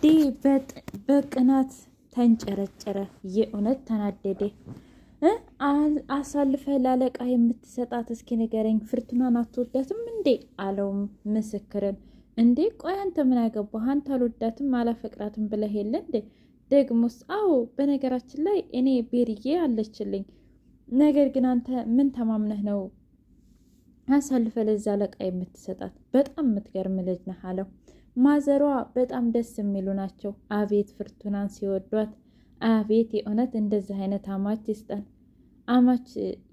ታዴ በቅናት ተንጨረጨረ። የእውነት ተናደደ። አሳልፈ ላለቃ የምትሰጣት እስኪ ንገረኝ፣ ፍርቱናን አትወዳትም እንዴ አለውም ምስክርን። እንዴ ቆይ አንተ ምን አገባህ? አንተ አልወዳትም አላፈቅራትም ብለህ የለ እንዴ? ደግሞስ አዎ፣ በነገራችን ላይ እኔ ቤርዬ አለችልኝ። ነገር ግን አንተ ምን ተማምነህ ነው አሳልፈ ለዛ አለቃ የምትሰጣት? በጣም የምትገርም ልጅ ነህ አለው። ማዘሯ በጣም ደስ የሚሉ ናቸው። አቤት ፍርቱናን ሲወዷት! አቤት የእውነት እንደዚህ አይነት አማች ይስጠን። አማች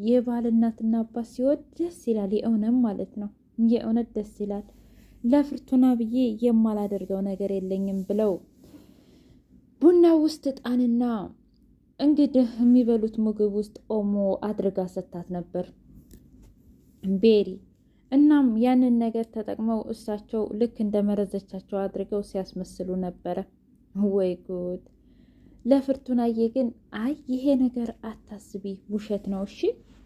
የባል እናትና አባት ሲወድ ደስ ይላል። የእውነት ማለት ነው። የእውነት ደስ ይላል። ለፍርቱና ብዬ የማላደርገው ነገር የለኝም ብለው ቡና ውስጥ ጣንና እንግዲህ የሚበሉት ምግብ ውስጥ ኦሞ አድርጋ ሰታት ነበር ቤሪ። እናም ያንን ነገር ተጠቅመው እሳቸው ልክ እንደመረዘቻቸው አድርገው ሲያስመስሉ ነበረ። ወይ ጉድ! ለፍርቱናዬ ግን አይ ይሄ ነገር አታስቢ፣ ውሸት ነው እሺ፣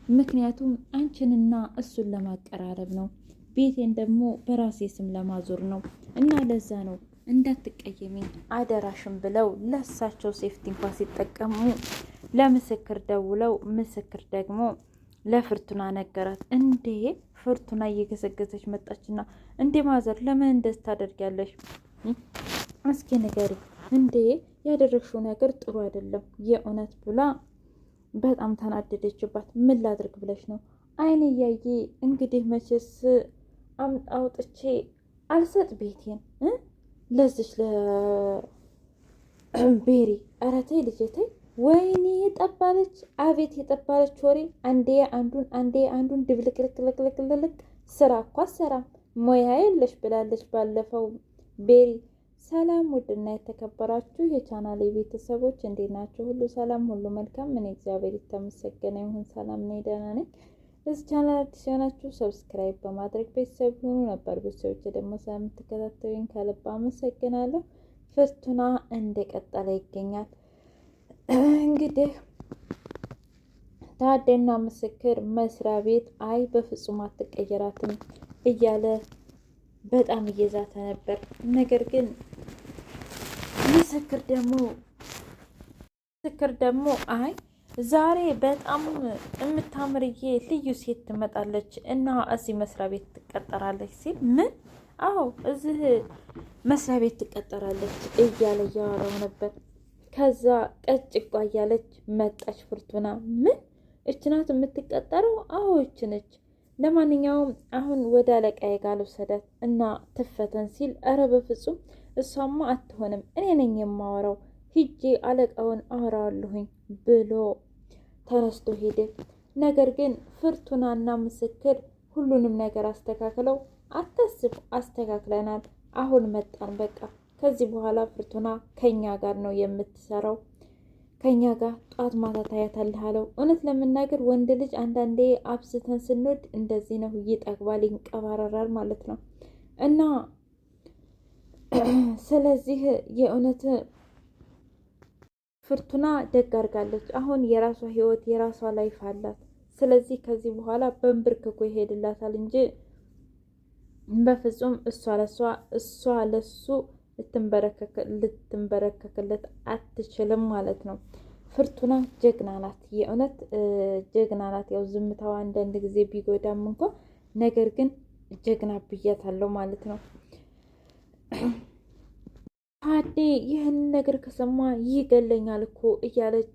ምክንያቱም አንቺንና እሱን ለማቀራረብ ነው፣ ቤቴን ደግሞ በራሴ ስም ለማዞር ነው እና ለዛ ነው እንዳትቀየሚኝ አደራሽም ብለው ለእሳቸው ሴፍቲ እንኳ ሲጠቀሙ ለምስክር ደውለው ምስክር ደግሞ ለፍርቱና ነገራት። እንዴ ፍርቱና እየገሰገሰች መጣችና እንዴ ማዘር ለምን እንደዚህ ታደርጊያለሽ? እስኪ ንገሪ። እንዴ ያደረግሽው ነገር ጥሩ አይደለም የእውነት ብላ በጣም ተናደደችባት። ምን ላድርግ ብለሽ ነው? አይን እያየ እንግዲህ መቼስ አውጥቼ አልሰጥ ቤቴን ለዚች ለቤሪ። ኧረ ተይ ልጄ ተይ። ወይኔ የጠባለች! አቤት የጠባለች ወሬ! አንዴ አንዱን ድብልቅልቅልቅልቅ። ስራ እኮ አትሰራም ሞያ የለሽ ብላለች ባለፈው ቤሪ። ሰላም ውድና የተከበራችሁ የቻናሌ ቤተሰቦች እንዴት ናቸው? ሁሉ ሰላም፣ ሁሉ መልካም። ምን እግዚአብሔር የተመሰገነ ይሁን። ሰላም ነኝ፣ ደህና ነኝ። እዚህ ቻናል አዲስ የሆናችሁ ሰብስክራይብ በማድረግ ቤተሰብ ሆኑ። ነበር ቤተሰቦች ደግሞ ስለምትከታተሉኝ ከልብ አመሰግናለሁ። ፍርቱና እንደቀጠለ ይገኛል። እንግዲህ ታዴና ምስክር መስሪያ ቤት አይ በፍጹም አትቀየራትም እያለ በጣም እየዛተ ነበር። ነገር ግን ምስክር ደግሞ አይ ዛሬ በጣም የምታምርዬ ልዩ ሴት ትመጣለች እና እዚህ መስሪያ ቤት ትቀጠራለች ሲል፣ ምን? አዎ እዚህ መስሪያ ቤት ትቀጠራለች እያለ እያወራው ነበር። ከዛ ቀጭቋ እያለች መጣች ፍርቱና። ምን? እች ናት የምትቀጠረው? አዎ እች ነች። ለማንኛውም አሁን ወደ አለቃዬ ጋር ልውሰዳት እና ትፈተን ሲል፣ እረ በፍጹም እሷማ አትሆንም፣ እኔ ነኝ የማወራው፣ ሂጄ አለቃውን አወራዋለሁኝ ብሎ ተነስቶ ሄደ። ነገር ግን ፍርቱናና ምስክር ሁሉንም ነገር አስተካክለው፣ አታስብ አስተካክለናል፣ አሁን መጣን፣ በቃ ከዚህ በኋላ ፍርቱና ከኛ ጋር ነው የምትሰራው፣ ከኛ ጋር ጧት ማታ ታያታለህ አለው። እውነት ለመናገር ወንድ ልጅ አንዳንዴ አብዝተን ስንወድ እንደዚህ ነው፣ ይጠግባል፣ ይንቀባረራል ማለት ነው። እና ስለዚህ የእውነት ፍርቱና ደግ አድርጋለች። አሁን የራሷ ህይወት የራሷ ላይፍ አላት። ስለዚህ ከዚህ በኋላ በንብርክኮ ይሄድላታል እንጂ በፍጹም እሷ ለሱ ልትንበረከክለት አትችልም ማለት ነው። ፍርቱና ጀግና ናት፣ የእውነት ጀግና ናት። ያው ዝምታዋ አንዳንድ ጊዜ ቢጎዳም እንኳ ነገር ግን ጀግና ብያታለሁ ማለት ነው። ታዴ ይህን ነገር ከሰማ ይገለኛል እኮ እያለች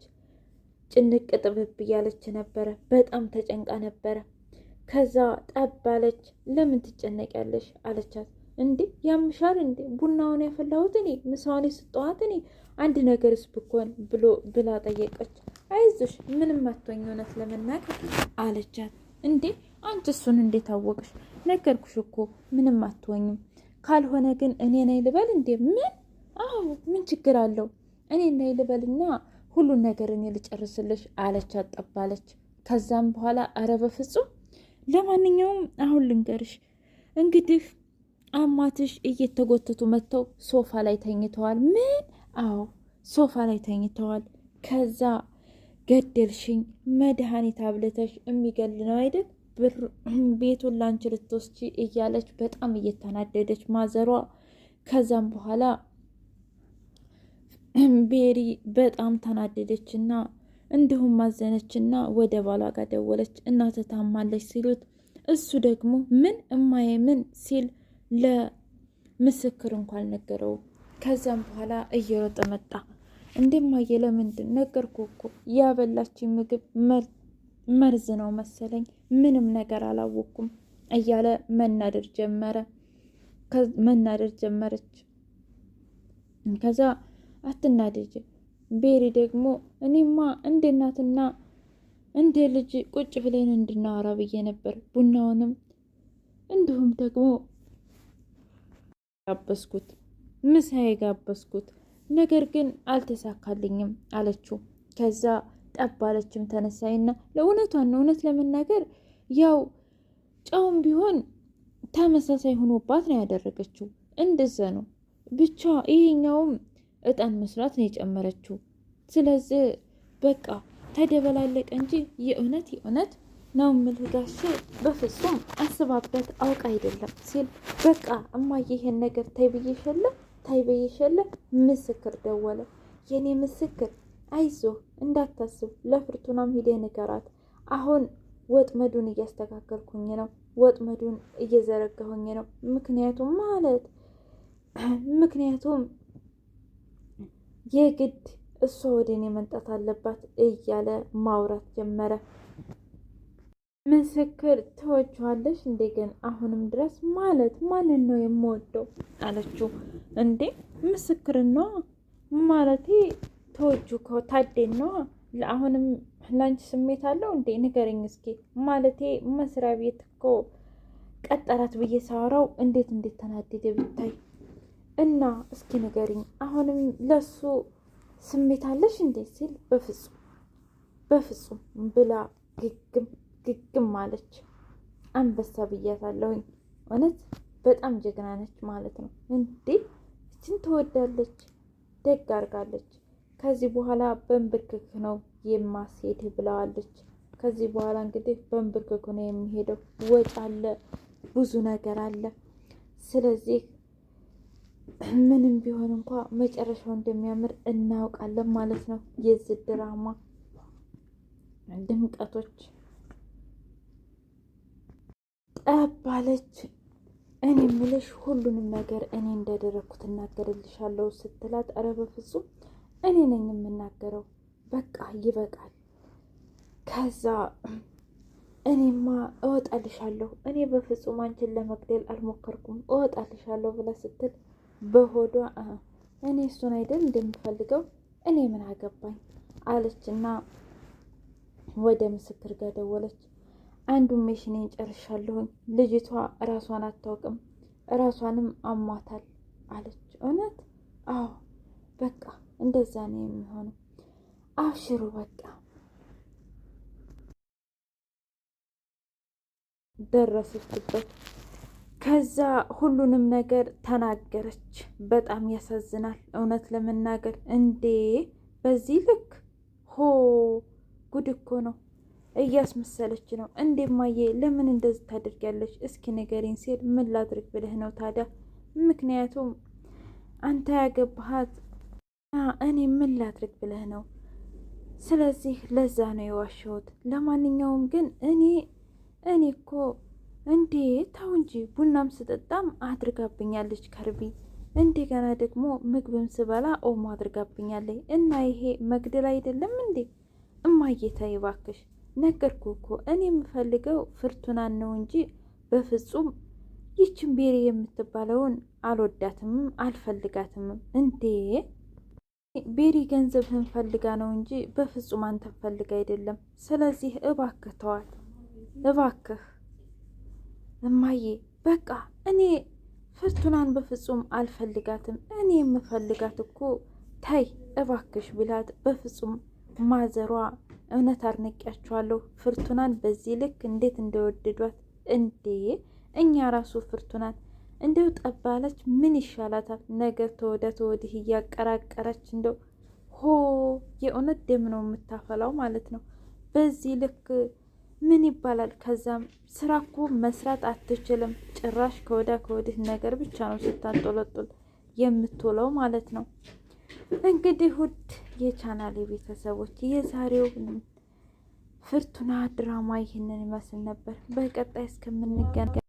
ጭንቅ ጥብብ እያለች ነበረ። በጣም ተጨንቃ ነበረ። ከዛ ጠባለች። ለምን ትጨነቂያለሽ አለቻት። እንዴ ያምሻል እንዴ? ቡናውን ያፈላሁት እኔ፣ ምሳውን የሰጠኋት እኔ፣ አንድ ነገርስ ብኮን ብላ ጠየቀች። አይዞሽ ምንም አትሆኝ እውነት ለመናገር አለቻት። እንዴ አንቺ እሱን እንዴት አወቅሽ? ነገርኩሽ እኮ ምንም አትሆኝም። ካልሆነ ግን እኔ ነኝ ልበል እንዴ? ምን? አዎ ምን ችግር አለው? እኔ ነኝ ልበልና ሁሉን ነገር እኔ ልጨርስልሽ አለቻት ጠባለች። ከዛም በኋላ አረ በፍጹም ለማንኛውም አሁን ልንገርሽ እንግዲህ አማትሽ እየተጎተቱ መጥተው ሶፋ ላይ ተኝተዋል። ምን? አዎ ሶፋ ላይ ተኝተዋል። ከዛ ገደልሽኝ፣ መድኃኒት አብልተሽ የሚገል ነው አይደል? ቤቱን ላንቺ ልትወስጂ እያለች በጣም እየተናደደች ማዘሯ። ከዛም በኋላ ቤሪ በጣም ተናደደችና እንዲሁም ማዘነችና ወደ ባሏ ጋር ደወለች። እናትህ ታማለች ሲሉት እሱ ደግሞ ምን እማዬ ምን ሲል ለምስክር እንኳን ነገረው። ከዚያም በኋላ እየሮጠ መጣ። እንደማየ ለምንድን ነገርኩ እኮ ያበላችኝ ምግብ መርዝ ነው መሰለኝ ምንም ነገር አላወቅኩም እያለ መናደር ጀመረች። ከዛ አትናደጅ ቤሪ ደግሞ እኔማ እንደ እናትና እንደ ልጅ ቁጭ ብለን እንድናወራ ብዬ ነበር ቡናውንም እንዲሁም ደግሞ ጋበዝኩት ምሳዬ ጋበዝኩት ነገር ግን አልተሳካልኝም አለችው። ከዛ ጠባለችም ተነሳይና ለእውነቷን ነው እውነት ለመናገር ያው ጨውም ቢሆን ተመሳሳይ ሆኖባት ነው ያደረገችው። እንደዛ ነው ብቻ ይሄኛውም እጣን መስራት ነው የጨመረችው። ስለዚህ በቃ ተደበላለቀ እንጂ የእውነት ነው የምልህ ጋሼ በፍጹም አስባበት አውቅ አይደለም ሲል በቃ እማዬ ይሄን ነገር ታይ ብዬሸለ ምስክር ደወለ። የኔ ምስክር አይዞህ እንዳታስብ ለፍርቱናም ሂደህ ንገራት። አሁን ወጥመዱን እያስተካከልኩኝ ነው፣ ወጥመዱን እየዘረጋሁኝ ነው። ምክንያቱም የግድ እሷ ወደ እኔ መምጣት አለባት እያለ ማውራት ጀመረ። ምስክር ትወጂዋለሽ እንዴ? ግን አሁንም ድረስ ማለት ማንን ነው የምወደው አለችው። እንዴ ምስክርን ነዋ ማለቴ ተወጁ ታዴን ነዋ። ለአሁንም ላንቺ ስሜት አለው እንዴ? ንገረኝ እስኪ። ማለቴ መስሪያ ቤት እኮ ቀጠራት ብዬ ሳወራው እንዴት ተናደደ ብታይ። እና እስኪ ንገሪኝ አሁንም ለሱ ስሜት አለሽ እንዴ ሲል በፍጹም ብላ ግግም አለች። አንበሳ ብያታለሁኝ። እውነት በጣም ጀግና ነች ማለት ነው እንዴ! እችን ትወዳለች፣ ደግ አርጋለች። ከዚህ በኋላ በንብርክክ ነው የማስሄድ ብለዋለች። ከዚህ በኋላ እንግዲህ በንብርክክ ነው የሚሄደው። ወጭ አለ፣ ብዙ ነገር አለ። ስለዚህ ምንም ቢሆን እንኳ መጨረሻው እንደሚያምር እናውቃለን ማለት ነው። የዚህ ድራማ ድምቀቶች ጠባለች። እኔ ምልሽ ሁሉንም ነገር እኔ እንዳደረግኩት እናገርልሻለሁ ስትላት፣ ኧረ በፍጹም እኔ ነኝ የምናገረው፣ በቃ ይበቃል። ከዛ እኔማ እወጣልሻለሁ፣ እኔ በፍጹም አንቺን ለመግደል አልሞከርኩም፣ እወጣልሻለሁ ብላ ስትል በሆዷ እኔ እሱን አይደል እንደምፈልገው እኔ ምን አገባኝ አለችና ወደ ምስክር ጋር ደወለች። አንዱን ሜሽኔን ጨርሻለሁኝ፣ ልጅቷ እራሷን አታውቅም፣ እራሷንም አሟታል አለች። እውነት? አዎ በቃ እንደዛ ነው የሚሆነው፣ አብሽሩ በቃ ደረሰችበት። ከዛ ሁሉንም ነገር ተናገረች። በጣም ያሳዝናል እውነት ለመናገር እንዴ! በዚህ ልክ ጉድ እኮ ነው። እያስመሰለች ነው እንዴ! ማዬ ለምን እንደዚህ ታደርጊያለሽ? እስኪ ንገሪኝ ሲል ምን ላድርግ ብለህ ነው ታዲያ? ምክንያቱም አንተ ያገባሃት እኔ ምን ላድርግ ብለህ ነው። ስለዚህ ለዛ ነው የዋሸሁት። ለማንኛውም ግን እኔ እኮ እንዴ ተው እንጂ ቡናም ስጠጣም አድርጋብኛለች ከርቢ፣ እንደገና ደግሞ ምግብም ስበላ ኦሞ አድርጋብኛለች። እና ይሄ መግደል አይደለም እንዴ? እማዬ ተይ እባክሽ፣ ነገርኩ እኮ እኔ የምፈልገው ፍርቱናን ነው እንጂ በፍጹም ይችን ቤሪ የምትባለውን አልወዳትምም አልፈልጋትምም። እንዴ ቤሪ ገንዘብህን ፈልጋ ነው እንጂ በፍጹም አንተን ፈልጋ አይደለም። ስለዚህ እባክህ ተዋት እባክህ እማዬ በቃ እኔ ፍርቱናን በፍጹም አልፈልጋትም። እኔ የምፈልጋት እኮ ታይ እባክሽ ብላት፣ በፍጹም ማዘሯ እውነት አድንቄያቸዋለሁ ፍርቱናን በዚህ ልክ እንዴት እንደወደዷት እንዴ! እኛ ራሱ ፍርቱናን እንደው ጠባለች ምን ይሻላታል? ነገር ተወዲህ እያቀራቀረች እንደው የእውነት ደም ነው የምታፈላው ማለት ነው በዚህ ልክ ምን ይባላል? ከዛም ስራ እኮ መስራት አትችልም። ጭራሽ ከወዲህ ነገር ብቻ ነው ስታንጦለጡል የምትውለው ማለት ነው። እንግዲህ ውድ የቻናሌ ቤተሰቦች የዛሬው ፍርቱና ድራማ ይህንን ይመስል ነበር። በቀጣይ እስከምንገናኝ